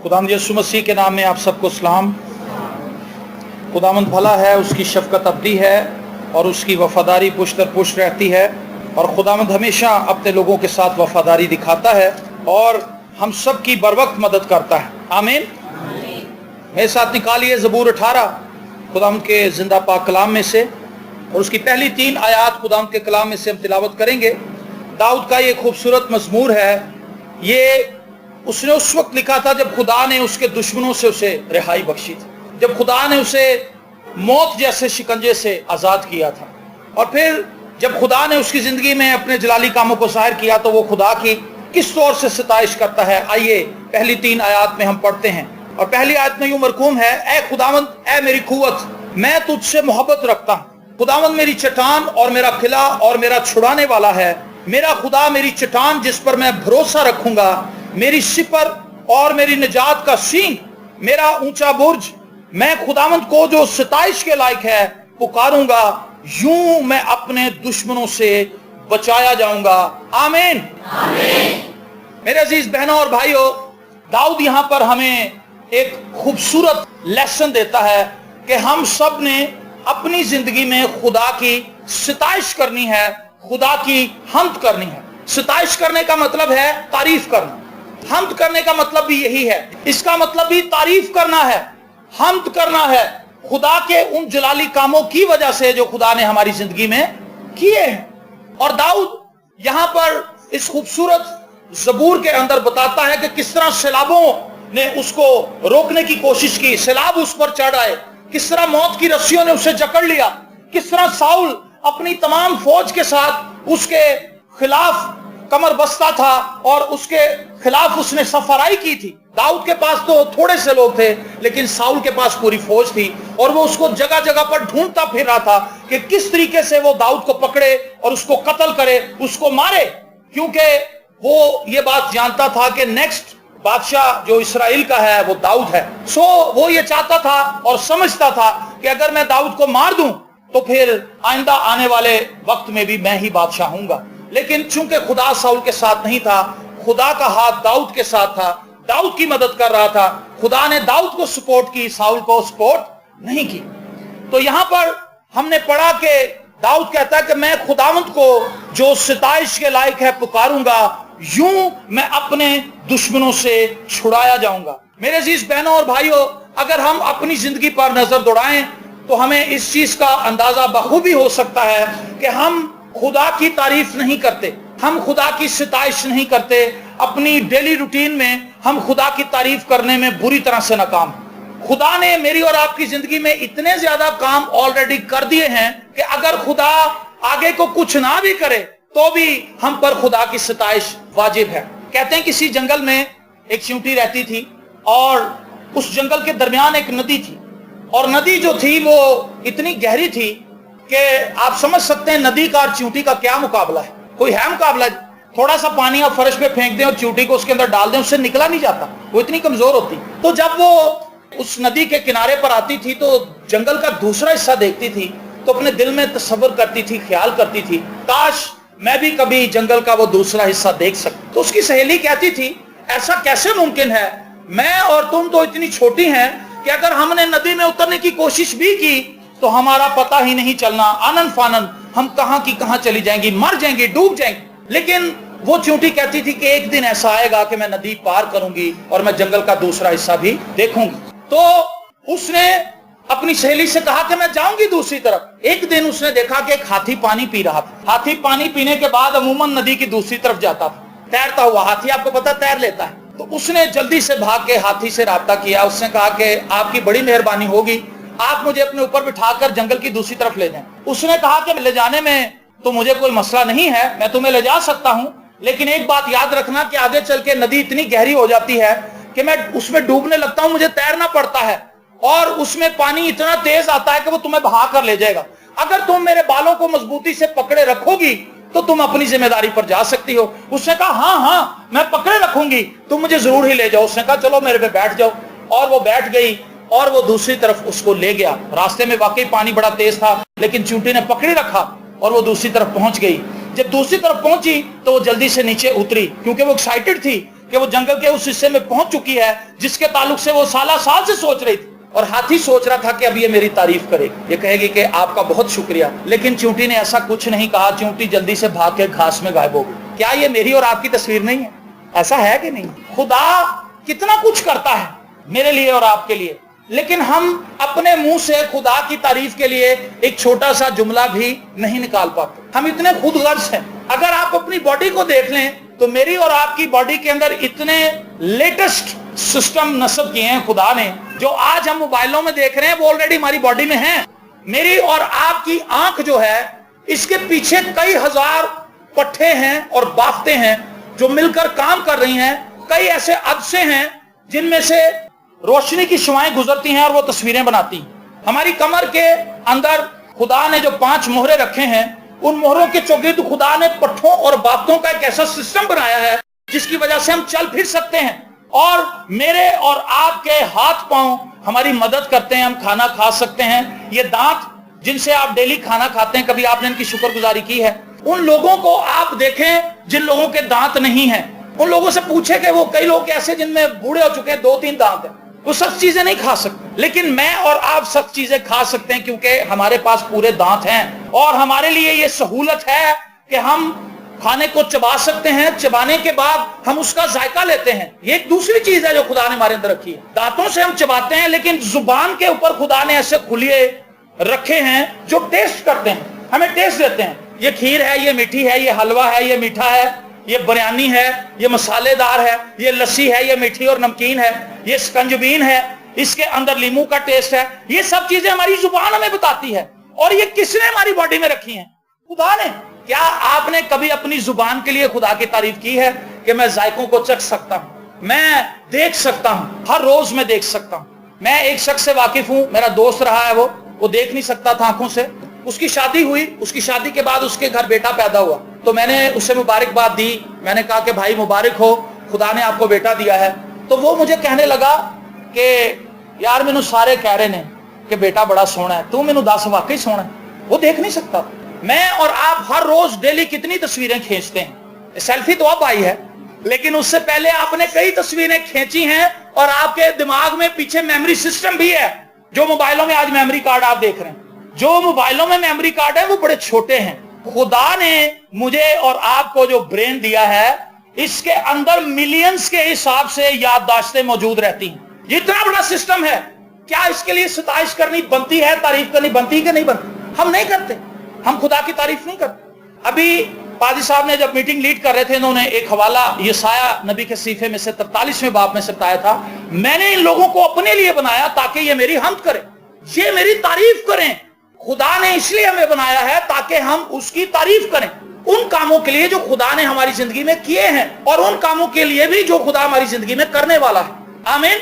खुदावंद यीशु मसीह के नाम में आप सबको सलाम। खुदावंद भला है, उसकी शफकत अबदी है और उसकी वफादारी पुश्त दर पुश्त रहती है, और खुदावंद हमेशा अपने लोगों के साथ वफादारी दिखाता है और हम सब की बर वक्त मदद करता है। आमीन। मेरे साथ निकालिए ज़बूर 18 खुदावंद के जिंदा पाक कलाम में से, और उसकी पहली 3 आयात खुदावंद के कलाम में से हम तिलावत करेंगे। दाऊद का ये खूबसूरत मजमूर है। ये उसने उस वक्त लिखा था जब खुदा ने उसके दुश्मनों से उसे रिहाई बख्शी थी, जब खुदा ने उसे मौत जैसे शिकंजे से आज़ाद किया था, और फिर जब खुदा ने उसकी ज़िंदगी में अपने जलाली कामों को ज़ाहिर किया तो वो खुदा की किस तौर से सताइश करता है। आइए पहली 3 आयात में हम पढ़ते हैं। और पहली आयत में यूं मरकूम है, ए खुदावंद, ए मेरी कुव्वत, मैं तुझसे मोहब्बत रखता हूँ। खुदावंद मेरी चट्टान और मेरा किला और मेरा छुड़ाने वाला है। मेरा खुदा मेरी चट्टान जिस पर मैं भरोसा रखूंगा, मेरी सिपर और मेरी निजात का सींग, मेरा ऊंचा बुर्ज। मैं खुदावंद को जो सताइश के लायक है पुकारूंगा, यूं मैं अपने दुश्मनों से बचाया जाऊंगा। आमीन। मेरे अजीज बहनों और भाइयों, दाऊद यहां पर हमें एक खूबसूरत लेसन देता है कि हम सब ने अपनी जिंदगी में खुदा की सताइश करनी है, खुदा की हम्द करनी है। सताइश करने का मतलब है तारीफ करना, हम्द करने का मतलब भी यही है। इसका मतलब भी तारीफ करना है, हम्द करना है खुदा के उन जलाली कामों की वजह से जो खुदा ने हमारी जिंदगी में किए हैं। और दाऊद यहां पर इस खूबसूरत ज़बूर के अंदर बताता है कि किस तरह सैलाबों ने उसको रोकने की कोशिश की, सैलाब उस पर चढ़ आए, किस तरह मौत की रस्सियों ने उसे जकड़ लिया, किस तरह साउल अपनी तमाम फौज के साथ उसके खिलाफ कमर बस्ता था और उसके खिलाफ उसने सफराई की थी। दाऊद के पास तो थोड़े से लोग थे, लेकिन साउल के पास पूरी फौज थी, और वो उसको जगह जगह पर ढूंढता फिर रहा था कि किस तरीके से वो दाऊद को पकड़े और उसको कत्ल करे, उसको मारे, क्योंकि वो ये बात जानता था कि नेक्स्ट बादशाह जो इस्राएल का है वो दाऊद है। सो वो ये चाहता था और समझता था कि अगर मैं दाऊद को मार दूं तो फिर आइंदा आने वाले वक्त में भी मैं ही बादशाह हूंगा। लेकिन चूंकि खुदा साउल के साथ नहीं था, खुदा का हाथ दाऊद के साथ था, दाऊद की मदद कर रहा था। खुदा ने दाऊद को सपोर्ट की, साउल को सपोर्ट नहीं की। तो यहां पर हमने पढ़ा कि दाऊद कहता है कि मैं खुदावंद को जो सताइश के लायक है पुकारूंगा, यूं मैं अपने दुश्मनों से छुड़ाया जाऊंगा। मेरे अजीज बहनों और भाइयों, अगर हम अपनी जिंदगी पर नजर दौड़ाएं तो हमें इस चीज का अंदाजा बखूबी हो सकता है कि हम खुदा की तारीफ नहीं करते, हम खुदा की सताइश नहीं करते। अपनी डेली रूटीन में हम खुदा की तारीफ करने में बुरी तरह से नाकाम। खुदा ने मेरी और आपकी जिंदगी में इतने ज्यादा काम ऑलरेडी कर दिए हैं कि अगर खुदा आगे को कुछ ना भी करे तो भी हम पर खुदा की सताइश वाजिब है। कहते हैं किसी जंगल में एक चींटी रहती थी, और उस जंगल के दरमियान एक नदी थी, और नदी जो थी वो इतनी गहरी थी कि आप समझ सकते हैं नदी का और चींटी का क्या मुकाबला है। कोई है मुकाबला? थोड़ा सा पानी आप फर्श पे फेंक दें और चींटी को उसके अंदर डाल दें, उससे निकला नहीं जाता, वो इतनी कमजोर होती। तो जब वो उस नदी के किनारे पर आती थी तो जंगल का दूसरा हिस्सा देखती थी तो अपने दिल में तसव्वुर करती थी, ख्याल करती थी, काश मैं भी कभी जंगल का वो दूसरा हिस्सा देख सकती। तो उसकी सहेली कहती थी, ऐसा कैसे मुमकिन है, मैं और तुम तो इतनी छोटी हैं कि अगर हमने नदी में उतरने की कोशिश भी की तो हमारा पता ही नहीं चलना, आनन फानन हम कहां की कहां चली जाएंगी, मर जाएंगी, डूब जाएंगी। लेकिन वो चींटी कहती थी कि एक दिन ऐसा आएगा कि मैं नदी पार करूंगी और मैं जंगल का दूसरा हिस्सा भी देखूंगी। तो उसने अपनी सहेली से कहा कि मैं जाऊंगी दूसरी तरफ। एक दिन उसने देखा कि एक हाथी पानी पी रहा था। हाथी पानी पीने के बाद अमूमन नदी की दूसरी तरफ जाता था, तैरता हुआ। हाथी आपको पता तैर लेता है। तो उसने जल्दी से भाग के हाथी से राब्ता किया। उसने कहा कि आपकी बड़ी मेहरबानी होगी, आप मुझे अपने ऊपर बिठाकर जंगल की दूसरी तरफ ले जाएं। उसने कहा कि ले जाने में तो मुझे कोई मसला नहीं है, मैं तुम्हें ले जा सकता हूं, लेकिन एक बात याद रखना कि आगे चल के नदी इतनी गहरी हो जाती है कि मैं उसमें डूबने लगता हूं, मुझे तैरना पड़ता है, और उसमें पानी इतना तेज आता है कि वो तुम्हें बहा कर ले जाएगा। अगर तुम मेरे बालों को मजबूती से पकड़े रखोगी तो तुम अपनी जिम्मेदारी पर जा सकती हो। उसने कहा हाँ हाँ मैं पकड़े रखूंगी, तुम मुझे जरूर ही ले जाओ। उसने कहा चलो मेरे पे बैठ जाओ, और वो बैठ गई और वो दूसरी तरफ उसको ले गया। रास्ते में वाकई पानी बड़ा तेज था, लेकिन चींटी ने पकड़े रखा और वो दूसरी तरफ पहुंच गई। जब दूसरी तरफ पहुंची तो वो जल्दी से नीचे उतरी, क्योंकि वो एक्साइटेड थी कि वो जंगल के उस हिस्से में पहुंच चुकी है जिसके ताल्लुक से वो साल से सोच रही थी। और हाथी सोच रहा था कि अब ये मेरी तारीफ करेगी, ये कहेगी कि आपका बहुत शुक्रिया। लेकिन चींटी ने ऐसा कुछ नहीं कहा। चींटी जल्दी से भाग के घास में गायब हो गई। क्या ये मेरी और आपकी तस्वीर नहीं है? ऐसा है कि नहीं? खुदा कितना कुछ करता है मेरे लिए और आपके लिए, लेकिन हम अपने मुंह से खुदा की तारीफ के लिए एक छोटा सा जुमला भी नहीं निकाल पाते। हम इतने खुदगर्ज हैं। अगर आप अपनी बॉडी को देख लें तो मेरी और आपकी बॉडी के अंदर इतने लेटेस्ट सिस्टम नस्ब किए हैं खुदा ने, जो आज हम मोबाइलों में देख रहे हैं वो ऑलरेडी हमारी बॉडी में है। मेरी और आपकी आंख जो है, इसके पीछे कई हजार पट्टे हैं और बाफ्ते हैं जो मिलकर काम कर रही हैं। कई ऐसे अदसे हैं जिनमें से रोशनी की शुआएं गुजरती हैं और वो तस्वीरें बनाती हैं। हमारी कमर के अंदर खुदा ने जो 5 मोहरे रखे हैं, उन मोहरों के चौगिर्द खुदा ने पट्टों और बाफ्तों का एक ऐसा सिस्टम बनाया है जिसकी वजह से हम चल फिर सकते हैं। और मेरे और आपके हाथ पांव हमारी मदद करते हैं, हम खाना खा सकते हैं। ये दांत जिनसे आप डेली खाना खाते हैं, कभी आपने इनकी शुक्रगुजारी की है? उन लोगों को आप देखें जिन लोगों के दांत नहीं हैं, उन लोगों से पूछे कि वो कई लोग ऐसे जिनमें बूढ़े हो चुके हैं, 2-3 दांत हैं, वो सख्त चीजें नहीं खा सकते। लेकिन मैं और आप सख्त चीजें खा सकते हैं क्योंकि हमारे पास पूरे दांत हैं। और हमारे लिए ये सहूलत है कि हम खाने को चबा सकते हैं। चबाने के बाद हम उसका जायका लेते हैं। ये एक दूसरी चीज है जो खुदा ने हमारे अंदर रखी है। दांतों से हम चबाते हैं, लेकिन जुबान के ऊपर खुदा ने ऐसे खुलिए रखे हैं जो टेस्ट करते हैं, हमें टेस्ट देते हैं। ये खीर है, ये मीठी है, ये हलवा है, ये मीठा है, ये बिरयानी है, ये मसालेदार है, ये लस्सी है, ये मीठी और नमकीन है, ये स्कंजबीन है, इसके अंदर लीमू का टेस्ट है। ये सब चीजें हमारी जुबान हमें बताती है। और ये किसने हमारी बॉडी में रखी है? खुदा ने। क्या आपने कभी अपनी जुबान के लिए खुदा की तारीफ की है कि मैं जायकों को चख सकता हूं, मैं देख सकता हूं, हर रोज मैं देख सकता हूं? मैं एक शख्स से वाकिफ हूं, मेरा दोस्त रहा है, वो देख नहीं सकता था आंखों से। उसकी शादी हुई, उसकी शादी के बाद उसके घर बेटा पैदा हुआ, तो मैंने उसे मुबारकबाद दी। मैंने कहा कि भाई मुबारक हो, खुदा ने आपको बेटा दिया है। तो वो मुझे कहने लगा कि यार मैनू सारे कह रहे हैं कि बेटा बड़ा सोहना है, तू मैनू दस वाकई सोहना है। वो देख नहीं सकता। मैं और आप हर रोज डेली कितनी तस्वीरें खींचते हैं। सेल्फी तो अब आई है, लेकिन उससे पहले आपने कई तस्वीरें खींची हैं और आपके दिमाग में पीछे मेमोरी सिस्टम भी है। जो मोबाइलों में आज मेमोरी कार्ड आप देख रहे हैं, जो मोबाइलों में मेमोरी कार्ड है वो बड़े छोटे हैं। खुदा ने मुझे और आपको जो ब्रेन दिया है, इसके अंदर मिलियंस के हिसाब से याददाश्तें मौजूद रहती हैं। ये इतना बड़ा सिस्टम है। क्या इसके लिए सताइश करनी बनती है, तारीफ करनी बनती है कि नहीं बनती? हम नहीं करते। हम खुदा की तारीफ नहीं करते। अभी पादी साहब ने जब मीटिंग लीड कर रहे थे, इन्होंने एक हवाला यसाया नबी के सीफे में से 43वें बाब में से बताया था, मैंने इन लोगों को अपने लिए बनाया ताकि ये मेरी हम्द करें, ये मेरी तारीफ करें। खुदा ने इसलिए हमें बनाया है ताकि हम उसकी तारीफ करें उन कामों के लिए जो खुदा ने हमारी जिंदगी में किए हैं, और उन कामों के लिए भी जो खुदा हमारी जिंदगी में करने वाला है। आमीन।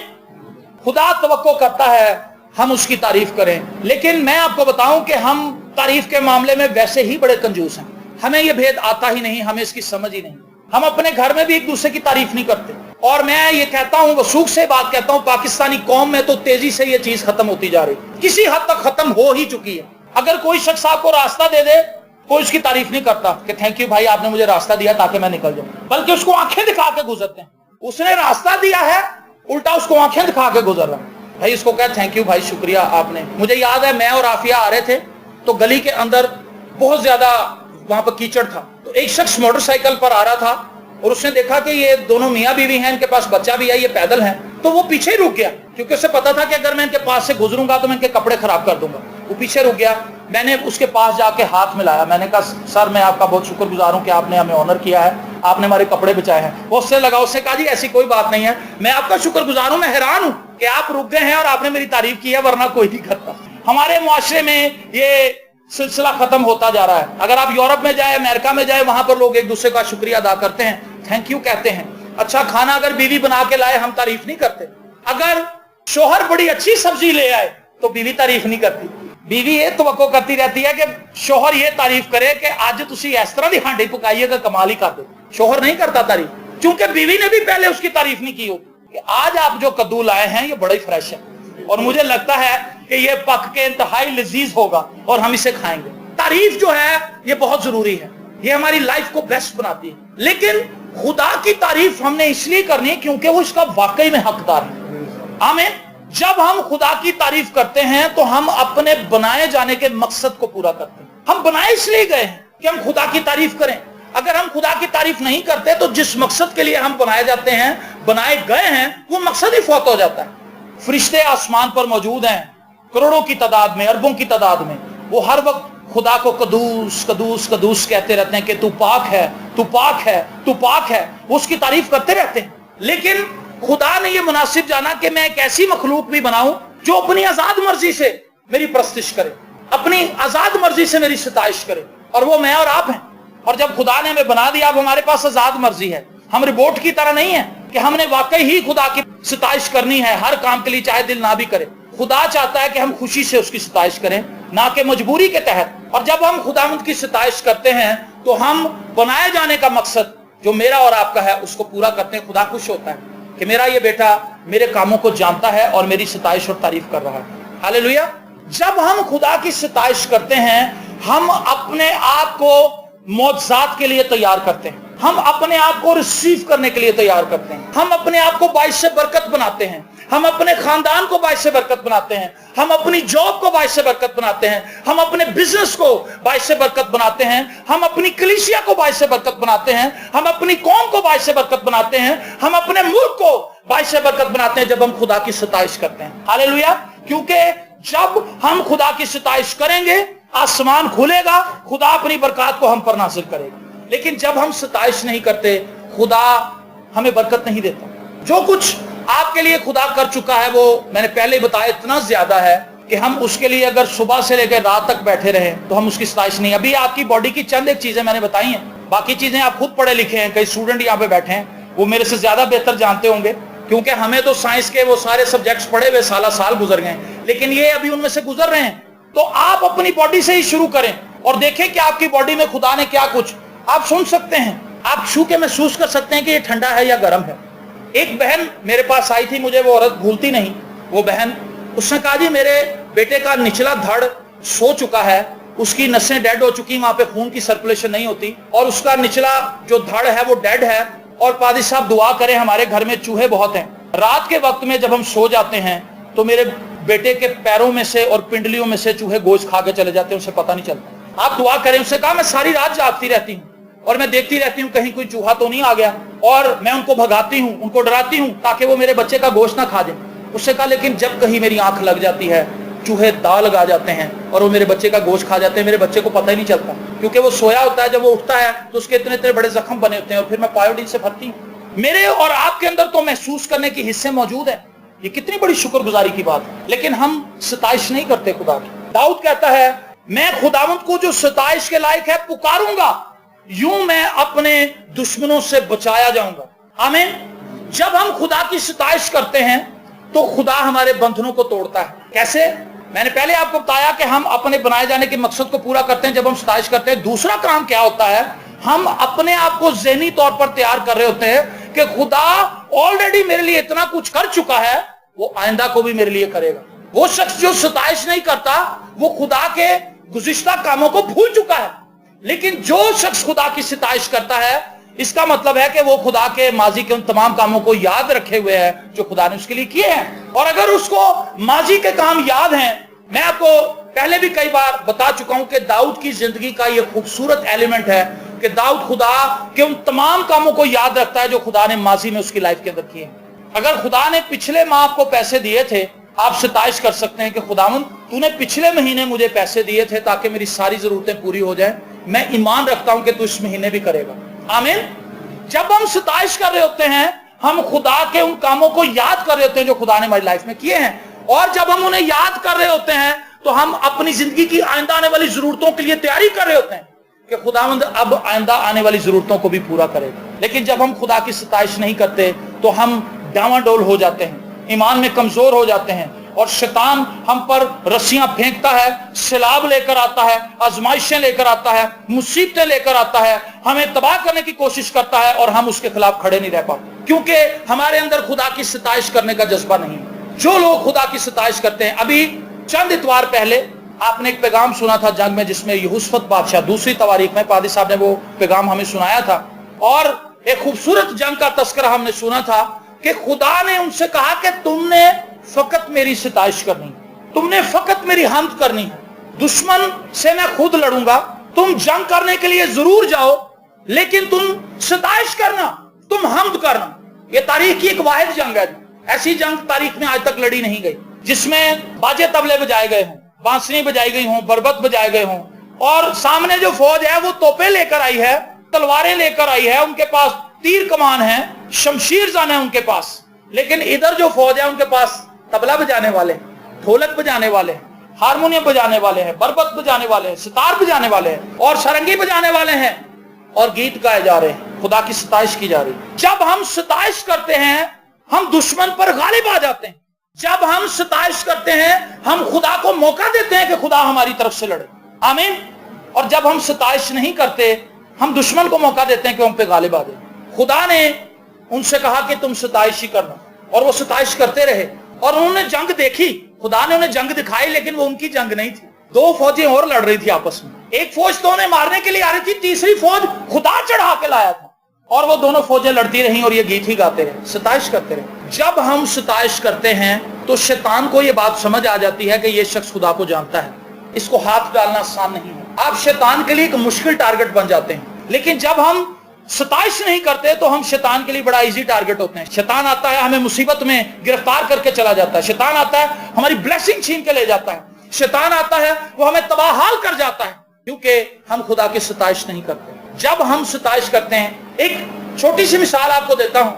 खुदा तवक्को करता है हम उसकी तारीफ करें, लेकिन मैं आपको बताऊं कि हम तारीफ के मामले में वैसे ही बड़े कंजूस हैं। हमें यह भेद आता ही नहीं, हमें इसकी समझ ही नहीं। हम अपने घर में भी एक दूसरे की तारीफ नहीं करते। और मैं ये कहता हूं, वसूख से बात कहता हूं, पाकिस्तानी कौम में तो तेजी से ये चीज खत्म होती जा रही, किसी हद तक खत्म हो ही चुकी है। अगर कोई शख्स आपको रास्ता दे दे, कोई उसकी तारीफ नहीं करता कि थैंक यू भाई, आपने मुझे रास्ता दिया ताकि मैं निकल जाऊं, बल्कि उसको आंखें दिखा के गुजरते हैं। उसने रास्ता दिया है, उल्टा उसको आंखें दिखा के गुजर रहा है। भाई इसको कहा थैंक यू भाई, शुक्रिया आपने। मुझे याद है मैं और आफिया आ रहे थे तो गली के अंदर बहुत ज्यादा वहां पर कीचड़ था, तो एक शख्स मोटरसाइकिल पर आ रहा था और उसने देखा कि ये दोनों मियाँ बीवी हैं, इनके पास बच्चा भी है, ये पैदल हैं, तो वो पीछे ही रुक गया, क्योंकि उसे पता था कि अगर मैं इनके पास से गुजरूंगा तो मैं इनके कपड़े खराब कर दूंगा। वो पीछे रुक गया। मैंने उसके पास जाके हाथ मिलाया, मैंने कहा सर मैं आपका बहुत शुक्रगुजार हूं कि आपने हमें ऑनर किया है, आपने हमारे कपड़े बचाए हैं। वो उससे लगा, उसने कहा जी ऐसी कोई बात नहीं है, मैं आपका शुक्रगुजार हूं, मैं हैरान हूं कि आप रुक गए हैं और आपने मेरी तारीफ की है, वरना कोई नहीं करता। हमारे मुआशरे में ये सिलसिला खत्म होता जा रहा है। अगर आप यूरोप में जाए, अमेरिका में जाए, वहां पर लोग एक दूसरे का शुक्रिया अदा करते हैं, थैंक यू कहते हैं। अच्छा खाना अगर बीवी बना के लाए, हम तारीफ नहीं करते। अगर शोहर बड़ी अच्छी सब्जी ले आए तो बीवी तारीफ नहीं करती। बीवी ये तवक्को करती रहती है कि शोहर ये तारीफ करे कि आज तुसी इस तरह की हांडी पकाई है कि कमाल ही कर दो। शोहर नहीं करता तारीफ, क्योंकि बीवी ने भी पहले उसकी तारीफ नहीं की होती कि आज आप जो कद्दू लाए हैं ये बड़ा ही फ्रेश है और मुझे लगता है कि ये पक के इंतहाई लजीज होगा और हम इसे खाएंगे। तारीफ जो है ये बहुत जरूरी है, ये हमारी लाइफ को बेस्ट बनाती है। लेकिन खुदा की तारीफ हमने इसलिए करनी है क्योंकि वो इसका वाकई में हकदार है। आमीन। जब हम खुदा की तारीफ करते हैं तो हम अपने बनाए जाने के मकसद को पूरा करते हैं। हम बनाए इसलिए गए हैं कि हम खुदा की तारीफ करें। अगर हम खुदा की तारीफ नहीं करते तो जिस मकसद के लिए हम बनाए जाते हैं, बनाए गए हैं, वो मकसद ही फौत हो जाता है। फरिश्ते आसमान पर मौजूद हैं, करोड़ों की तादाद में, अरबों की तादाद में। वो हर वक्त खुदा को कदूस कदूस कदूस कहते रहते हैं कि तू पाक है, तू पाक है, तू पाक है। वो उसकी तारीफ करते रहते हैं। लेकिन खुदा ने यह मुनासिब जाना कि मैं एक ऐसी मखलूक भी बनाऊं जो अपनी आजाद मर्जी से मेरी परस्तिश करे, अपनी आजाद मर्जी से मेरी सताइश करे, और वो मैं और आप हैं। और जब खुदा ने हमें बना दिया, अब हमारे पास आजाद मर्जी है। हम रिपोर्ट की तरह नहीं है कि हमने वाकई ही खुदा की सताइश करनी है हर काम के लिए, चाहे दिल ना भी करे। खुदा चाहता है कि हम खुशी से उसकी सताइश करें, ना कि मजबूरी के तहत। और जब हम खुदावंद की सताइश करते हैं तो हम बनाए जाने का मकसद जो मेरा और आपका है उसको पूरा करते हैं। खुदा खुश होता है कि मेरा ये बेटा मेरे कामों को जानता है और मेरी सताइश और तारीफ कर रहा है। हालेलुया। जब हम खुदा की सताइश करते हैं, हम अपने आप को मौजज़ात के लिए तैयार करते हैं, हम अपने आप को रिसीव करने के लिए तैयार करते हैं, हम अपने आप को बाइस बरकत बनाते हैं, हम अपने खानदान को बाइस बरकत बनाते हैं, हम अपनी जॉब को बाइस बरकत बनाते हैं, हम अपने बिजनेस को बाइस बरकत बनाते हैं, हम अपनी कलीसिया को बाइस बरकत बनाते हैं, हम अपनी कौम को बाइस बरकत बनाते हैं, हम अपने मुल्क को बाइस बरकत बनाते हैं जब हम खुदा की सताइश करते हैं। हालेलुया। क्योंकि जब हम खुदा की सताइश करेंगे, आसमान खुलेगा, खुदा अपनी बरकत को हम पर नाज़िल करेगा। लेकिन जब हम सताइश नहीं करते, खुदा हमें बरकत नहीं देता। जो कुछ आपके लिए खुदा कर चुका है वो मैंने पहले बताया इतना ज्यादा है कि हम उसके लिए अगर सुबह से लेकर रात तक बैठे रहे तो हम उसकी सताइश नहीं। अभी आपकी बॉडी की चंद एक चीजें मैंने बताई हैं, बाकी चीजें आप खुद पढ़े लिखे हैं। कई स्टूडेंट यहाँ पे बैठे हैं, वो मेरे से ज्यादा बेहतर जानते होंगे, क्योंकि हमें तो साइंस के वो सारे सब्जेक्ट्स पढ़े हुए साल गुजर गए, लेकिन ये अभी उनमें से गुजर रहे हैं। तो आप अपनी बॉडी से ही शुरू करें और देखें कि आपकी बॉडी में खुदा ने क्या कुछ। आप सुन सकते हैं, आप छू के महसूस कर सकते हैं कि ये ठंडा है या गर्म है। एक बहन मेरे पास आई थी, मुझे वो औरत भूलती नहीं। वो बहन, उसने कहा जी मेरे बेटे का निचला धड़ सो चुका है, उसकी नसें डेड हो चुकी, वहां पे खून की सर्कुलेशन नहीं होती, और उसका निचला जो धड़ है वो डेड है। और पादी साहब दुआ करें, हमारे घर में चूहे बहुत हैं। रात के वक्त में जब हम सो जाते हैं तो मेरे बेटे के पैरों में से और पिंडलियों में से चूहे गोश्त खा के चले जाते हैं, उसे पता नहीं चलता। आप दुआ करें। उससे कहा मैं सारी रात जागती रहती हूँ और मैं देखती रहती हूँ कहीं कोई चूहा तो नहीं आ गया, और मैं उनको भगाती हूँ, उनको डराती हूँ ताकि वो मेरे बच्चे का गोश्त ना खा दें। उससे कहा लेकिन जब कहीं मेरी आंख लग जाती है, चूहे दाल लगा जाते हैं और वो मेरे बच्चे का गोश्त खा जाते हैं, मेरे बच्चे को पता ही नहीं चलता, क्योंकि वो सोया होता है। जब वो उठता है तो उसके इतने इतने बड़े जख्म बने होते हैं और फिर मैं पायोडीन से भरती हूँ। मेरे और आपके अंदर तो महसूस करने के हिस्से मौजूद है। ये कितनी बड़ी शुक्रगुजारी की बात है, लेकिन हम सताइश नहीं करते खुदा की। दाऊद कहता है मैं खुदावंद को जो सताइश के लायक है पुकारूंगा, यूं मैं अपने दुश्मनों से बचाया जाऊंगा। आमीन। जब हम खुदा की सताइश करते हैं तो खुदा हमारे बंधनों को तोड़ता है। कैसे? मैंने पहले आपको बताया कि हम अपने बनाए जाने के मकसद को पूरा करते हैं जब हम सताइश करते हैं। दूसरा काम क्या होता है, हम अपने आप को ज़हनी तौर पर तैयार कर रहे होते हैं कि खुदा ऑलरेडी मेरे लिए इतना कुछ कर चुका है, वो आइंदा को भी मेरे लिए करेगा। वो शख्स जो सताइश नहीं करता वो खुदा के गुज़िश्ता कामों को भूल चुका है, लेकिन जो शख्स खुदा की सताइश करता है, इसका मतलब है कि वो खुदा के माजी के उन तमाम कामों को याद रखे हुए है जो खुदा ने उसके लिए किए हैं। और अगर उसको माजी के काम याद हैं, मैं आपको पहले भी कई बार बता चुका हूं कि दाऊद की जिंदगी का यह खूबसूरत एलिमेंट है कि दाऊद खुदा के उन तमाम कामों को याद रखता है जो खुदा ने माजी में उसकी लाइफ के अंदर किए। अगर खुदा ने पिछले माह आपको पैसे दिए थे, आप सताइश कर सकते हैं कि खुदावंद तूने पिछले महीने मुझे पैसे दिए थे ताकि मेरी सारी जरूरतें पूरी हो जाए, मैं ईमान रखता हूं कि तू इस महीने भी करेगा। आमीन। जब हम सताइश कर रहे होते हैं, हम खुदा के उन कामों को याद कर रहे होते हैं जो खुदा ने हमारी लाइफ में किए हैं, और जब हम उन्हें याद कर रहे होते हैं तो हम अपनी जिंदगी की आइंदा आने वाली जरूरतों के लिए तैयारी कर रहे होते हैं कि खुदावंद अब आइंदा आने वाली जरूरतों को भी पूरा करेगा। लेकिन जब हम खुदा की सताइश नहीं करते तो हम डावाडोल हो जाते हैं, ईमान में कमजोर हो जाते हैं, और शैतान हम पर रस्सियां फेंकता है, सैलाब लेकर आता है, आजमाइशें लेकर आता है, मुसीबतें लेकर आता है, हमें तबाह करने की कोशिश करता है, और हम उसके खिलाफ खड़े नहीं रह पाते क्योंकि हमारे अंदर खुदा की सताइश करने का जज्बा नहीं है। जो लोग खुदा की सताइश करते हैं, अभी चंद इतवार पहले आपने एक पैगाम सुना था जंग में, जिसमें यहोशफत बादशाह, दूसरी तवारीख में पादी साहब ने वो पैगाम हमें सुनाया था, और एक खूबसूरत जंग का तस्करा हमने सुना था कि खुदा ने उनसे कहा कि तुमने फकत मेरी सिताइश करनी, तुमने फकत मेरी हम्द करनी, दुश्मन से मैं खुद लड़ूंगा, तुम जंग करने के लिए जरूर जाओ लेकिन तुम सिताइश करना, तुम हम्द करना। ये तारीख की एक वाहिद जंग है, ऐसी जंग तारीख में आज तक लड़ी नहीं गई जिसमें बाजे तबले बजाए गए हों, बांसुरी बजाई गई हों, बरबत बजाए गए हों, और सामने जो फौज है वो तोपे लेकर आई है, तलवारें लेकर आई है, उनके पास तीर कमान है, शमशीर जान है उनके पास, लेकिन इधर जो फौज है उनके पास तबला बजाने वाले, ढोलक बजाने वाले, हारमोनियम बजाने वाले हैं, बरबत बजाने वाले हैं, सितार बजाने वाले हैं और सारंगी बजाने वाले हैं और गीत गाए जा रहे हैं, खुदा की सताइश की जा रही है। जब हम सताइश करते हैं हम दुश्मन पर गालिब आ जाते हैं। जब हम सताइश करते हैं हम खुदा को मौका देते हैं कि खुदा हमारी तरफ से लड़े, आमीन। और जब हम सताइश नहीं करते हम दुश्मन को मौका देते हैं कि हम पे गालिब आ जाए। खुदा ने उनसे कहा कि तुम सताइश ही करना, और वो सताइश करते रहे और उन्होंने जंग देखी, खुदा ने उन्हें जंग दिखाई, लेकिन वो उनकी जंग नहीं थी। दो फौजें और लड़ रही थी आपस में, एक फौज तो उन्हें मारने के लिए आ रही थी, तीसरी फौज खुदा चढ़ा के लाया था, और वो दोनों फौजें लड़ती रहीं और ये गीत ही गाते रहे, सताइश करते रहे। जब हम सताइश करते हैं तो शैतान को ये बात समझ आ जाती है कि ये शख्स खुदा को जानता है, इसको हाथ डालना आसान नहीं है। आप शैतान के लिए एक मुश्किल टारगेट बन जाते हैं, लेकिन जब हम सताइश नहीं करते तो हम शैतान के लिए बड़ा इजी टारगेट होते हैं। शैतान आता है हमें मुसीबत में गिरफ्तार करके चला जाता है, शैतान आता है हमारी ब्लेसिंग छीन के ले जाता है, शैतान आता है वो हमें तबाहाल कर जाता है, क्योंकि हम खुदा की सताइश नहीं करते। जब हम सताइश करते हैं, एक छोटी सी मिसाल आपको देता हूं,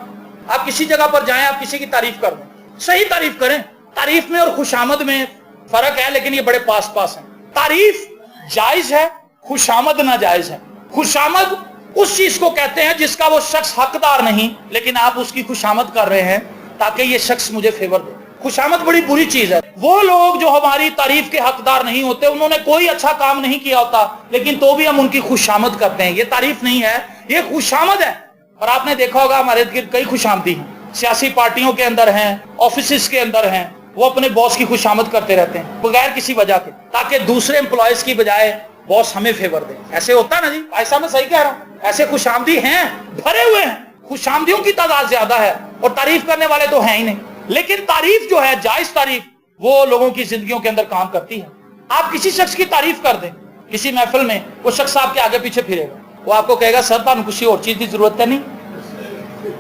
आप किसी जगह पर जाएं, आप किसी की तारीफ कर दें, सही तारीफ करें, तारीफ में और खुशामद में फर्क है, लेकिन ये बड़े पास पास है। तारीफ जायज है, खुशामद नाजायज है। खुशामद उस चीज को कहते हैं जिसका वो शख्स हकदार नहीं, लेकिन आप उसकी खुशामद कर रहे हैं ताकि ये शख्स मुझे फेवर दे। खुशामद बड़ी बुरी चीज है। वो लोग जो हमारी तारीफ के हकदार नहीं होते, उन्होंने कोई अच्छा काम नहीं किया होता, लेकिन तो भी हम उनकी खुशामद करते हैं। ये तारीफ नहीं है, ये खुशामद है। और आपने देखा होगा हमारे इर्द गिर्द कई खुशामदी हैं, सियासी पार्टियों के अंदर हैं, ऑफिस के अंदर हैं, वो अपने बॉस की खुशामद करते रहते हैं बगैर किसी वजह के, ताकि दूसरे एम्प्लॉयज की बजाय बॉस हमें फेवर दे। ऐसे होता ना जी, ऐसा मैं सही कह रहा हूं, ऐसे खुशामदी हैं, भरे हुए हैं, खुशामदियों की तादाद ज्यादा है और तारीफ करने वाले तो हैं ही नहीं। लेकिन तारीफ जो है, जायज तारीफ, वो लोगों की जिंदगियों के अंदर काम करती है। आप किसी शख्स की तारीफ कर दें किसी महफिल में, वो शख्स आपके आगे पीछे फिरेगा, वो आपको कहेगा सर तानू किसी और चीज की जरूरत है नहीं,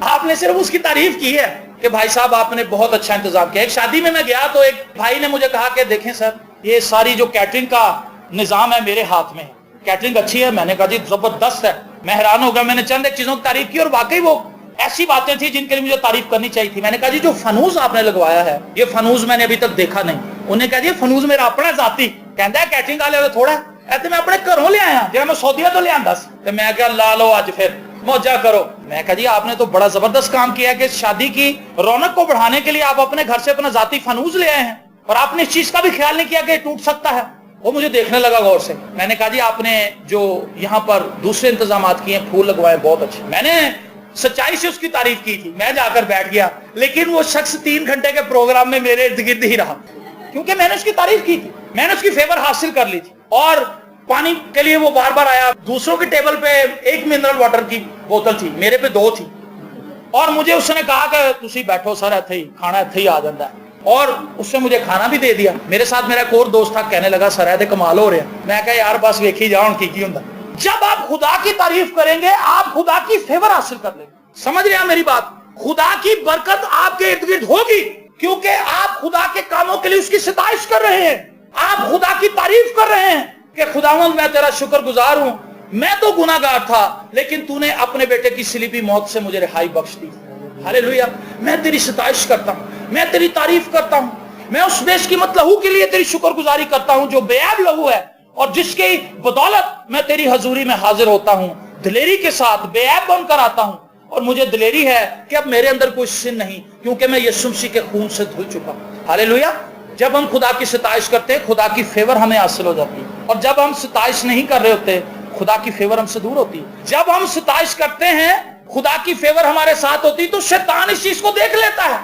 आपने सिर्फ उसकी तारीफ की है कि भाई साहब आपने बहुत अच्छा इंतजाम किया। एक शादी में मैं गया तो एक भाई ने मुझे कहा कि देखें सर, ये सारी जो कैटरिंग का निजाम है मेरे हाथ में है, कैटरिंग अच्छी है। मैंने कहा जी जबरदस्त है। मैं हैरान हो गया, मैंने चंद एक चीजों की तारीफ की और वाकई वो ऐसी बातें थी जिनके लिए मुझे तारीफ करनी चाहिए थी। मैंने कहा जी जो फनूज आपने लगवाया है, ये फनूज मैंने अभी तक देखा नहीं। उन्हें कहा जी फनूज मेरा अपना जाती, कहता है कैटरिंग वाले थोड़ा ऐसे मैं अपने घरों ले आया, जो मैं सऊदीया तो लिया दस, तो मैं क्या ला लो आज फिर मौजा करो। मैं कहा जी आपने तो बड़ा जबरदस्त काम किया कि शादी की रौनक को बढ़ाने के लिए आप अपने घर से अपना जाती फनूज ले आए हैं, और आपने इस चीज का भी ख्याल नहीं किया कि टूट सकता है। वो मुझे देखने लगा गौर से। मैंने कहा जी आपने जो यहाँ पर दूसरे इंतजाम किए, फूल लगवाए, बहुत अच्छे। मैंने सच्चाई से उसकी तारीफ की थी। मैं जाकर बैठ गया, लेकिन वो शख्स 3 घंटे के प्रोग्राम में मेरे इर्द गिर्द ही रहा, क्योंकि मैंने उसकी तारीफ की थी, मैंने उसकी फेवर हासिल कर ली थी। और पानी के लिए वो बार बार आया। दूसरों की टेबल पे एक मिनरल वाटर की बोतल थी, मेरे पे 2 थी, और मुझे उसने कहा कि तुसी बैठो सर, इत्थे ही खाना इत्थे ही आ जाता है, और उसने मुझे खाना भी दे दिया। मेरे साथ मेरा एक और दोस्त था, कहने लगा सर ऐ ते कमाल हो रहा। मैं कहा यार बस वेखी जाओ की हुंदा। जब आप खुदा की तारीफ करेंगे आप खुदा की फेवर हासिल कर लेंगे। समझ रहे हैं मेरी बात? खुदा की बरकत आपके इर्द गिर्द होगी, क्योंकि आप खुदा के कामों के लिए उसकी सताइश कर रहे हैं, आप खुदा की तारीफ कर रहे हैं कि खुदावंद मैं तेरा शुक्रगुजार हूं, मैं तो गुनाहगार था, लेकिन तूने अपने बेटे की सलीबी मौत से मुझे रिहाई बख्श दी। हालेलुया। मैं तेरी सताइश करता हूं, मैं तेरी तारीफ करता हूं, मैं उस बेशकीमत लहू के लिए तेरी शुक्रगुजारी करता हूं जो बेऐब लहू है, और जिसकी बदौलत मैं तेरी हजूरी में हाजिर होता हूं, दिलेरी के साथ बेऐब बनकर आता हूं। और मुझे दिलेरी है कि अब मेरे अंदर कोई सिन नहीं, क्योंकि मैं यीशु मसीह के खून से धुल चुका हूं। हालेलुया। जब हम खुदा की सताइश करते हैं, खुदा की फेवर हमें हासिल हो जाती है, और जब हम सताइश नहीं कर रहे होते, खुदा की फेवर हमसे दूर होती है। जब हम सताइश करते हैं, खुदा की फेवर हमारे साथ होती, तो शैतान इस चीज को देख लेता है।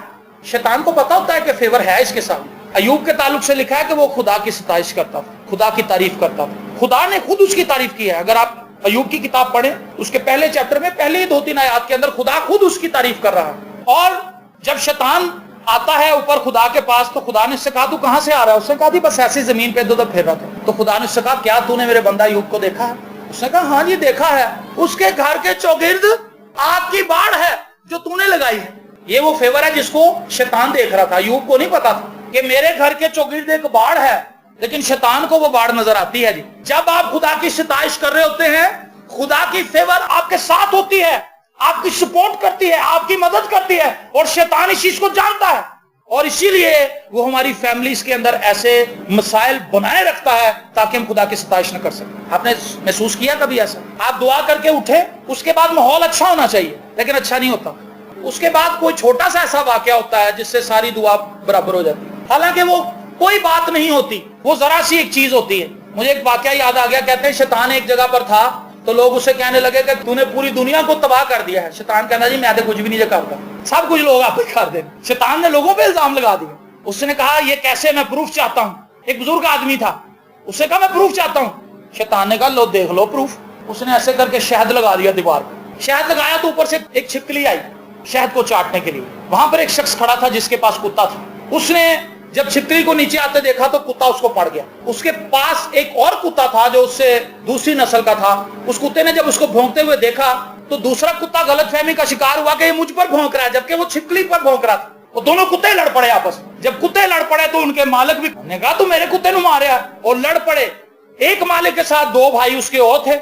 शैतान को पता होता है कि फेवर है इसके साथ। अय्यूब के ताल्लुक से लिखा है कि वो खुदा की सताइश करता था, खुदा की तारीफ करता था। खुदा ने खुद उसकी तारीफ की है। अगर आप अय्यूब की किताब पढ़ें, उसके पहले चैप्टर में पहले 2-3 आयत के अंदर खुदा खुद उसकी तारीफ कर रहा है। और जब शैतान आता है ऊपर खुदा के पास, तो खुदा ने उससे कहा तू कहां से आ रहा है? उसने कहा थी बस ऐसी जमीन पे इधर फिर रहा था। तो खुदा ने उससे कहा क्या तूने मेरे बंदा अय्यूब को देखा है? उसने कहा हाँ जी देखा है, उसके घर के चौगिर्द आग की बाढ़ है जो तूने लगाई है। ये वो फेवर है जिसको शैतान देख रहा था। अय्यूब को नहीं पता था कि मेरे घर के चौगिर्द एक बाढ़ है, लेकिन शैतान को वो बाढ़ नजर आती है जी। जब आप खुदा की सताइश कर रहे होते हैं, खुदा की फेवर आपके साथ होती है, आपकी सपोर्ट करती है, आपकी मदद करती है, और शैतान इस चीज को जानता है, और इसीलिए वो हमारी फैमिलीज के अंदर ऐसे मसाइल बनाए रखता है ताकि हम खुदा की सताइश न कर सकें। आपने महसूस किया कभी ऐसा? आप दुआ करके उठे, उसके बाद माहौल अच्छा होना चाहिए, लेकिन अच्छा नहीं होता। उसके बाद कोई छोटा सा ऐसा वाकया होता है जिससे सारी दुआ बराबर हो जाती है, हालांकि वो कोई बात नहीं होती, वो जरा सी एक चीज होती है। मुझे एक वाकया याद आ गया। कहते हैं शैतान एक जगह पर था, तो लोग उसे कहने लगे कि तूने पूरी दुनिया को तबाह कर दिया है। शैतान कहना जी मैं तो कुछ भी नहीं करता, सब कुछ लोग आप कर दे। शैतान ने लोगों पे इल्जाम लगा दिया। उसने कहा ये कैसे, मैं प्रूफ चाहता हूं। एक बुजुर्ग आदमी था, उसने कहा मैं प्रूफ चाहता हूं। शैतान ने कहा लो देख लो प्रूफ। उसने ऐसे करके शहद लगा दिया दीवार पर। शहद लगाया तो ऊपर से एक छिपकली आई शहद को चाटने के लिए। वहां पर एक शख्स खड़ा था जिसके पास कुत्ता था। उसने जब छिपकली को नीचे आते देखा तो कुत्ता उसको पड़ गया। उसके पास एक और कुत्ता था जो उससे दूसरी नस्ल का था। उस कुत्ते ने जब उसको भौंकते हुए देखा तो दूसरा कुत्ता गलतफहमी का शिकार हुआ कि ये मुझ पर भौंक रहा है, जबकि वो छिपकली पर भौंक रहा था। वो दोनों कुत्ते लड़ पड़े आपस में। जब कुत्ते लड़ पड़े तो उनके मालिक भी ने कहा तू मेरे कुत्ते ने मारे, और लड़ पड़े। एक मालिक के साथ 2 भाई उसके और थे,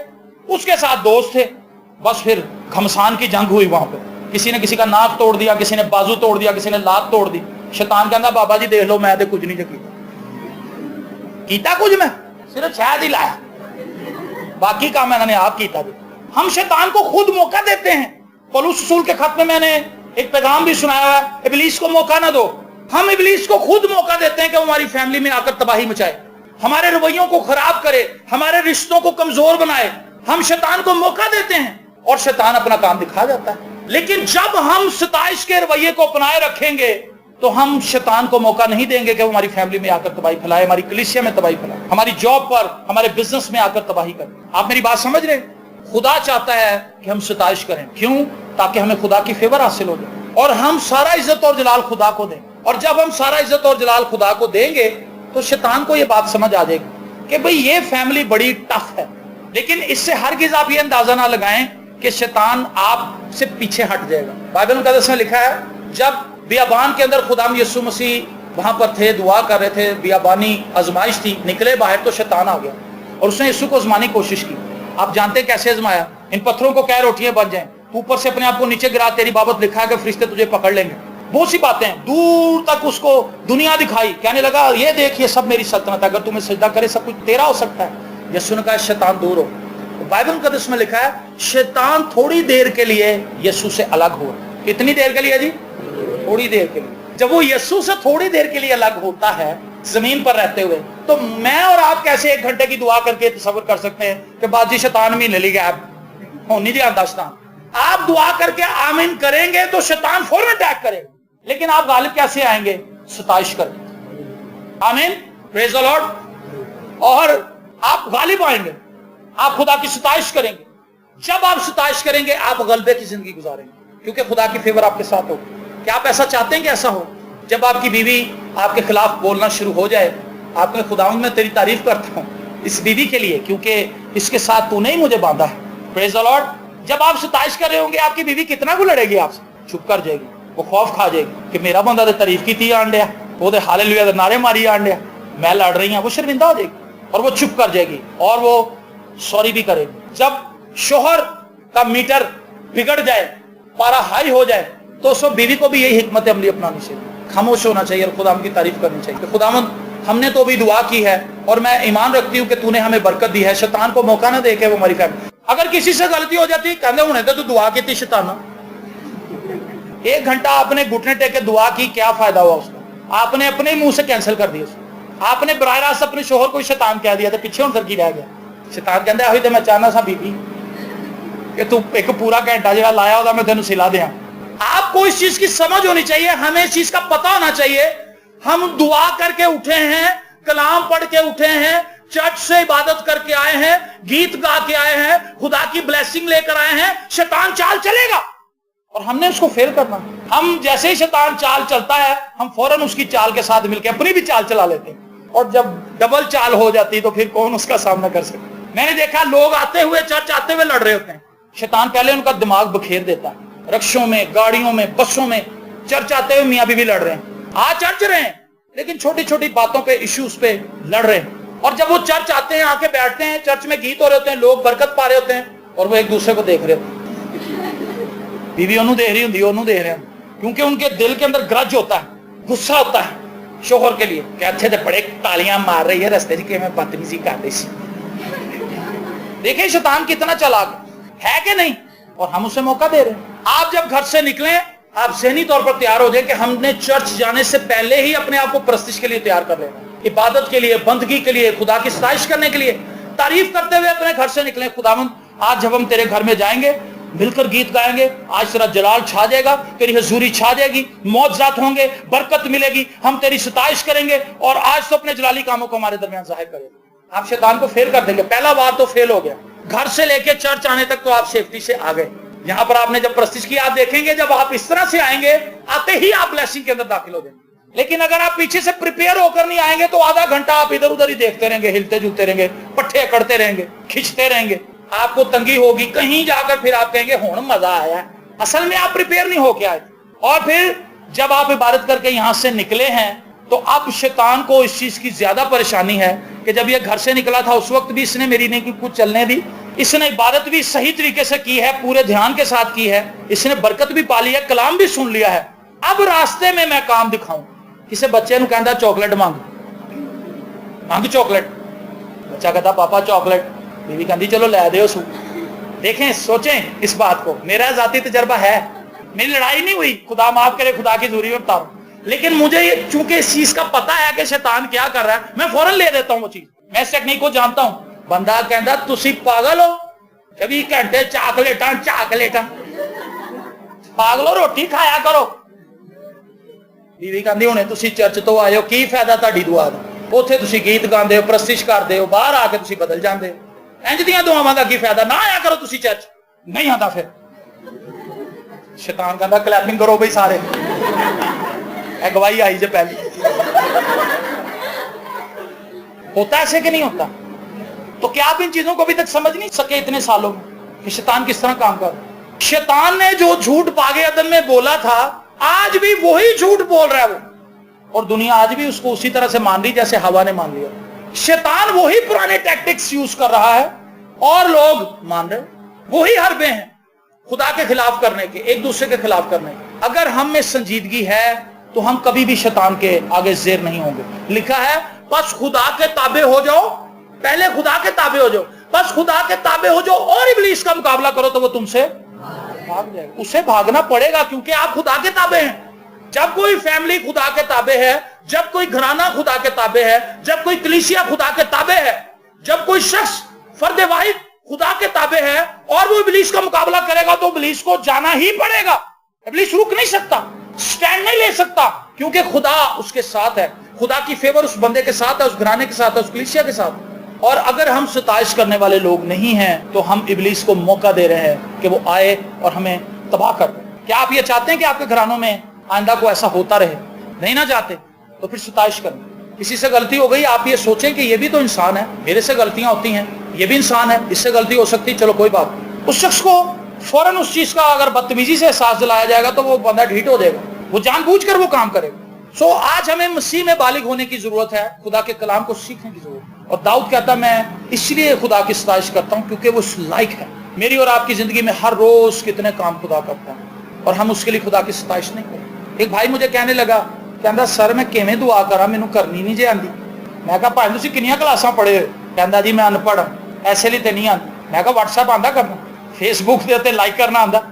उसके साथ दोस्त थे। बस फिर घमसान की जंग हुई वहां पर। किसी ने किसी का नाक तोड़ दिया, किसी ने बाजू तोड़ दिया, किसी ने लात तोड़ दी। शैतान कहता बाबा जी देख लो मैं तो कुछ नहीं कीता कुछ, मैं सिर्फ शहद ही लाया, बाकी काम मैंने आप कीता। हम शैतान को खुद मौका देते हैं। पौलुस रसूल के खत में मैंने एक पैगाम भी सुनाया है, इब्लीस को मौका ना दो। हम इब्लीस को खुद मौका देते हैं कि हमारी फैमिली में आकर तबाही मचाए, हमारे रवैयों को खराब करे, हमारे रिश्तों को कमजोर बनाए। हम शैतान को मौका देते हैं और शैतान अपना काम दिखा जाता है। लेकिन जब हम सताइश के रवैये को अपनाए रखेंगे तो हम शैतान को मौका नहीं देंगे कि वो हमारी फैमिली में आकर तबाही फैलाए, हमारी कलीसिया में तबाही फैलाए, हमारी जॉब पर, हमारे बिजनेस में आकर तबाही करे। आप मेरी बात समझ रहे हैं? खुदा चाहता है कि हम सताइश करें। क्यों? ताकि हमें खुदा की फेवर हासिल हो जाए और हम सारा इज्जत और जलाल खुदा को दें। और जब हम सारा इज्जत और जलाल खुदा को देंगे तो शैतान को ये बात समझ आ जाएगी कि भाई ये फैमिली बड़ी टफ है। लेकिन इससे हरगिज आप ये अंदाजा ना लगाएं कि शैतान आपसे पीछे हट जाएगा। बाइबल मुक़द्दस में लिखा है जब बियाबान के अंदर खुदाम यीशु मसीह वहां पर थे, दुआ कर रहे थे, बियाबानी आजमाइश थी, निकले बाहर तो शैतान आ गया और उसने यीशु को आजमाने की कोशिश की। आप जानते हैं कैसे आजमाया? इन पत्थरों को कह रोटियां बन जाएं, तू ऊपर से अपने आप को नीचे गिरा, तेरी बाबत लिखा है कि फरिश्ते तुझे पकड़ लेंगे। बहुत सी बातें दूर तक उसको दुनिया दिखाई, कहने लगा ये देख ये सब मेरी सल्तनत है, अगर तुम्हें सजदा करे सब कुछ तेरा हो सकता है। यीशु ने कहा शैतान दूर हो। तो बाइबल मुक़द्दस में लिखा है शैतान थोड़ी देर के लिए यीशु से अलग हुआ। कितनी देर के लिए जी? थोड़ी देर के लिए। जब वो यीशु से थोड़ी देर के लिए अलग होता है जमीन पर रहते हुए, तो मैं और आप कैसे 1 घंटे की दुआ करके तसव्वुर कर सकते हैं कि बाजी शैतान महीने ली गया होनी जी आंदास्तान। आप दुआ करके आमीन करेंगे तो शैतान फौरन अटैक करेगा, लेकिन आप गालिब कैसे आएंगे? सताइश करके। आमीन, प्रेज द लॉर्ड। और आप गालिब आएंगे, आप खुदा की सताइश करेंगे। जब आप सताइश करेंगे आप गलबे की जिंदगी गुजारेंगे, क्योंकि खुदा की फेवर आपके साथ होगी। क्या आप ऐसा चाहते हैं कि ऐसा हो? जब आपकी बीवी आपके खिलाफ बोलना शुरू हो जाए, आपने खुदावंद मैं तेरी तारीफ करता हूं इस बीवी के लिए, क्योंकि इसके साथ तूने ही मुझे बांधा है। Praise the Lord. जब आप सताइश कर रहे होंगे आपकी बीवी कितना को लड़ेगी आपसे? चुप कर जाएगी, वो खौफ खा जाएगी कि मेरा बंदा तो तारीफ की थी आंडिया, वो तो हालेलुया दे नारे मारी आंडिया, मैं लड़ रही हूं। वो शर्मिंदा हो जाएगी और वो चुप कर जाएगी और वो सॉरी भी करेगी। जब शोहर का मीटर बिगड़ जाए, पारा हाई हो जाए, तो सो बीवी को भी यही हिकमत अमली अपनानी चाहिए, खामोश होना चाहिए और खुदाम की तारीफ करनी चाहिए कि खुदावंद हमने तो भी दुआ की है और मैं ईमान रखती हूँ कि तूने हमें बरकत दी है। शैतान को मौका ना दे के वो हमारी फैमिली, अगर किसी से गलती हो जाती कहते होने तो तू दुआ की थी शैतान। 1 घंटा आपने घुटने टेके दुआ की, क्या फायदा हुआ उसका? आपने अपने ही मुंह से कैंसिल कर दिया उसको। आपने बराह रास्त अपने शोहर को शैतान कह दिया, तो पीछे हूं सरकी रह गया। शैतान कहता है तो मैं चाहना सा बीबी कि तू एक पूरा घंटा जो लाया होगा मैं तेन सिला दिया। आपको इस चीज की समझ होनी चाहिए, हमें इस चीज का पता होना चाहिए। हम दुआ करके उठे हैं, कलाम पढ़ के उठे हैं, चर्च से इबादत करके आए हैं, गीत गा के आए हैं, खुदा की ब्लेसिंग लेकर आए हैं, शैतान चाल चलेगा और हमने उसको फेल करना। हम जैसे ही शैतान चाल चलता है, हम फौरन उसकी चाल के साथ मिलकर अपनी भी चाल चला लेते हैं, और जब डबल चाल हो जाती तो फिर कौन उसका सामना कर सकता। मैंने देखा लोग आते हुए, चर्च आते हुए लड़ रहे होते हैं, शैतान पहले उनका दिमाग बखेर देता है, रक्षों में, गाड़ियों में, बसों में, चर्च आते हुए मियां बीवी लड़ रहे हैं, आ चर्च रहे हैं लेकिन छोटी छोटी बातों पे, इश्यूज पे लड़ रहे हैं। और जब वो चर्च आते हैं, आके बैठते हैं, चर्च में गीत हो रहे होते हैं, लोग बरकत पा रहे होते हैं, और वो एक दूसरे को देख रहे होते हैं, बीवी ओनू देख रही होंगी, ओनू देख रहे हैं, क्योंकि उनके दिल के अंदर ग्रज होता है, गुस्सा होता है शोहर के लिए, कहते थे बड़े तालियां मार रही है रस्ते की, मैं बदतमीजी कर रही सी। देखिए शैतान कितना चालाक है कि नहीं, और हम उसे मौका दे रहे हैं। आप जब घर से निकलें, आप ज़हनी तौर पर तैयार हो जाए कि हमने चर्च जाने से पहले ही अपने आप को प्रस्तिश के लिए तैयार कर लेना, इबादत के लिए, बंदगी के लिए, खुदा की सताइश करने के लिए, तारीफ करते हुए अपने घर से निकलें, खुदावंद आज जब हम तेरे घर में जाएंगे, मिलकर गीत गाएंगे, आज तेरा जलाल छा जाएगा, तेरी हजूरी छा जाएगी, मौजज़ात होंगे, बरकत मिलेगी, हम तेरी सताइश करेंगे, और आज तो अपने जलाली कामों को हमारे दरमियान जाहिर करेंगे। आप शैतान को फेल कर देंगे। पहला बार तो फेल हो गया, घर से लेके चर्च आने तक तो आप सेफ्टी से आ गए। यहां पर आपने जब प्रस्तिश की, आप देखेंगे जब आप इस तरह से आएंगे, आते ही आप ब्लेसिंग के अंदर दाखिल हो जाएंगे। लेकिन अगर आप पीछे से प्रिपेयर होकर नहीं आएंगे तो आधा घंटा आप इधर उधर ही देखते रहेंगे, हिलते जुलते रहेंगे, पट्टे अकड़ते रहेंगे, खींचते रहेंगे, आपको तंगी होगी, कहीं जाकर फिर आप कहेंगे हुण मजा आया। असल में आप प्रिपेयर नहीं होके आए। और फिर जब आप इबादत करके यहां से निकले हैं तो अब शैतान को इस चीज की ज्यादा परेशानी है कि जब ये घर से निकला था उस वक्त भी इसने मेरी नहीं कुछ चलने दी, इसने इबादत भी सही तरीके से की है, पूरे ध्यान के साथ की है, इसने बरकत भी पा ली है, कलाम भी सुन लिया है। अब रास्ते में मैं काम दिखाऊं, किसी बच्चे ਨੂੰ ਕਹਿੰਦਾ चॉकलेट मांग चॉकलेट, बच्चा कहता पापा चॉकलेट, बीवी कहती चलो लै दो सू। देखें, सोचें इस बात को, मेरा जाती तजर्बा है, मेरी लड़ाई नहीं हुई, खुदा माफ करे, खुदा की दूरी में बता रहा हूं, लेकिन मुझे ये चूंकि इस चीज का पता है कि शैतान क्या कर रहा है, मैं फौरन ले देता हूं वो चीज। मैं इस टेक्निक को जानता हूं। बंदा कहता तुसी पागल हो, 24 घंटे चाकलेटा पागलो, रोटी खाया करो। बीवी कहती हुणे तुसी चर्च तो आए हो, की फायदा तुहाडी दुआ दा, उत्थे तुसी गीत गांदे हो, प्रस्तिश करदे हो, बाहर आके तुसी बदल जांदे हो, इंज दियां दुआवां दा की फायदा, ना आया करो तुसी चर्च। नहीं आंदा फिर शैतान कहता क्लैपिंग करो भाई सारे, गवाही आई जे पहली। होता ऐसे कि नहीं होता? तो क्या आप इन चीजों को अभी तक समझ नहीं सके इतने सालों में कि शैतान किस तरह काम कर? शैतान ने जो झूठ पागे अदन में बोला था, आज भी वही झूठ बोल रहा है वो, और दुनिया आज भी उसको उसी तरह से मान रही जैसे हवा ने मान लिया। शैतान वही पुराने टैक्टिक्स यूज कर रहा है और लोग मान रहे, वही हरबे हैं खुदा के खिलाफ करने के, एक दूसरे के खिलाफ करने के। अगर हम में संजीदगी है तो हम कभी भी शैतान के आगे जेर नहीं होंगे। लिखा है बस खुदा के ताबे हो जाओ, पहले खुदा के ताबे हो जाओ, बस खुदा के ताबे हो जाओ और इब्लीस का मुकाबला करो तो वो तुमसे भाग जाएगा। उसे भागना पड़ेगा क्योंकि आप खुदा के ताबे हैं। जब कोई फैमिली खुदा के ताबे है, जब कोई घराना खुदा के ताबे है, जब कोई कलीसिया खुदा के ताबे है, जब कोई शख्स फर्द वाहिद खुदा के ताबे है और वो इब्लीस का मुकाबला करेगा तो इब्लीस को जाना ही पड़ेगा। इब्लीस रुक नहीं सकता, स्टैंड नहीं ले सकता, क्योंकि खुदा उसके साथ है, खुदा की फेवर उस बंदे के साथ है, उस घराने के साथ है, उस कलीसिया के साथ। और अगर हम सताइश करने वाले लोग नहीं हैं तो हम इब्लीस को मौका दे रहे हैं कि वो आए और हमें तबाह कर दे। क्या आप ये चाहते हैं कि आपके घरानों में आइंदा को ऐसा होता रहे? नहीं ना चाहते तो फिर सताइश करें। किसी से गलती हो गई, आप ये सोचें कि ये भी तो इंसान है, मेरे से गलतियां होती हैं, ये भी इंसान है, इससे गलती हो सकती है, चलो कोई बात नहीं। उस शख्स को फौरन उस चीज का अगर बदतमीजी से एहसास दिलाया जाएगा तो वो बंदा ढीठ हो जाएगा, वो जानबूझकर वो काम करेगा। सो आज हमें मसीह में बालिग होने की जरूरत है, खुदा के कलाम को सीखने की जरूरत है। और दाऊद कहता मैं इसलिए खुदा की सताइश करता हूं क्योंकि वो लायक है। मेरी और आपकी जिंदगी में हर रोज कितने काम खुदा करता है और हम उसके लिए खुदा की सताइश नहीं करते। एक भाई मुझे कहने लगा, कहता सर मैं किवें दुआ करा, मैनू करनी नहीं जे आंदी। मैं कहा भाई तुसीं कितनियां क्लासां पढ़े हो? कहता जी मैं अनपढ़ ऐसे लिए तो नहीं आती। मैं कहा व्हाट्सएप आंदा करना, फेसबुक के उत्ते लाइक करना आंदा?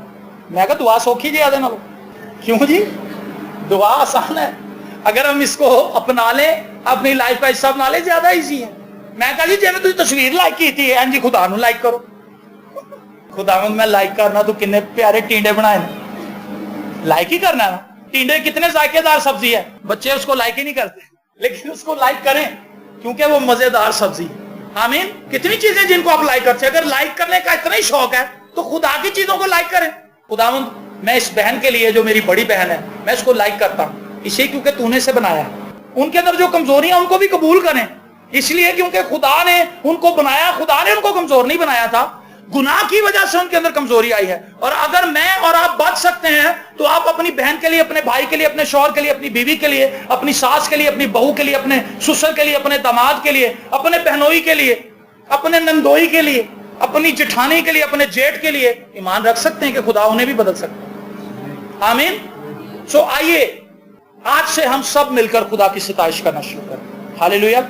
मैं कहा दुआ सौखी जी आदे नालों। क्यों जी? दुआ आसान है, अगर हम इसको अपना लें, अपनी लाइफ का हिस्सा बना लें, ज्यादा ईजी है। मैं कहा जी जिन्हें तुझे तस्वीर लाइक की थी एं जी खुदा नू लाइक करो। खुदावंद मैं लाइक करना, तू कितने प्यारे टींडे बनाए, लाइक ही करना ना। टींडे कितने जायकेदार सब्जी है, बच्चे उसको लाइक ही नहीं करते, लेकिन उसको लाइक करें क्योंकि वो मजेदार सब्जी है। आमीन। कितनी चीजें जिनको आप लाइक करते हैं, अगर लाइक करने का इतना ही शौक है तो खुदा की चीजों को लाइक करें। खुदावंद मैं इस बहन के लिए, जो मेरी बड़ी बहन है, मैं इसको लाइक करता हूं इसे क्योंकि तूने से बनाया है। उनके अंदर जो कमजोरियां उनको भी कबूल करें, इसलिए क्योंकि खुदा ने उनको बनाया, खुदा ने उनको कमजोर नहीं बनाया था, गुनाह की वजह से उनके अंदर कमजोरी आई है। और अगर मैं और आप बच सकते हैं तो आप अपनी बहन के लिए, अपने भाई के लिए, अपने शौहर के लिए, अपनी बीवी के लिए, अपनी सास के लिए, अपनी बहू के लिए, अपने ससुर के लिए, अपने दामाद के लिए, अपने बहनोई के लिए, अपने नंदोई के लिए, अपनी जेठानी के लिए, अपने जेठ के लिए ईमान रख सकते हैं कि खुदा उन्हें भी बदल सकता है। आमीन। सो आइए आज से हम सब मिलकर खुदा की सिताइश करना शुरू करें। हालेलुया।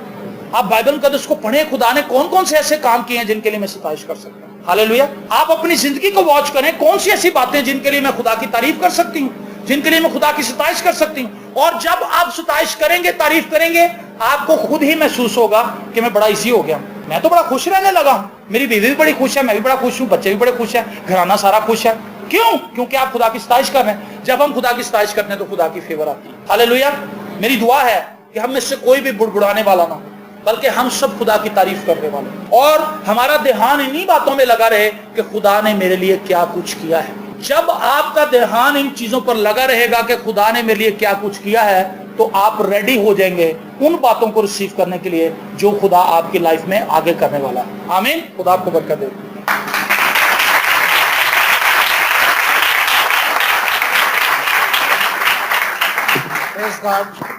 आप बाइबल मुकद्दस को पढ़ें, खुदा ने कौन कौन से ऐसे काम किए हैं जिनके लिए मैं सिताइश कर सकता हूं। हालेलुया। आप अपनी जिंदगी को वॉच करें, कौन सी ऐसी बातें जिनके लिए मैं खुदा की तारीफ कर सकती हूं, जिनके लिए मैं खुदा की सिताइश कर सकती हूं। और जब आप सिताइश करेंगे, तारीफ करेंगे, आपको खुद ही महसूस होगा कि मैं बड़ा इजी हो गया, मैं तो बड़ा खुश रहने लगा हूं, मेरी बीवी भी बड़ी खुश है, मैं भी बड़ा खुश हूं, बच्चे भी बड़े खुश है, घराना सारा खुश है। क्यों? क्योंकि आप खुदा की सिताइश कर रहे हैं। जब हम खुदा की सिताइश करते हैं तो खुदा की फेवर आती है। हालेलुया। मेरी दुआ है कि हम में से कोई भी बुड़बुड़ाने वाला ना हो, बल्कि हम सब खुदा की तारीफ करने वाले, और हमारा ध्यान इन्हीं बातों में लगा रहे कि खुदा ने मेरे लिए क्या कुछ किया है। जब आपका ध्यान इन चीजों पर लगा रहेगा कि खुदा ने मेरे लिए क्या कुछ किया है, तो आप रेडी हो जाएंगे उन बातों को रिसीव करने के लिए जो खुदा आपकी लाइफ में आगे करने वाला है। आमीन। खुदा आपको बरकत दे। Praise God.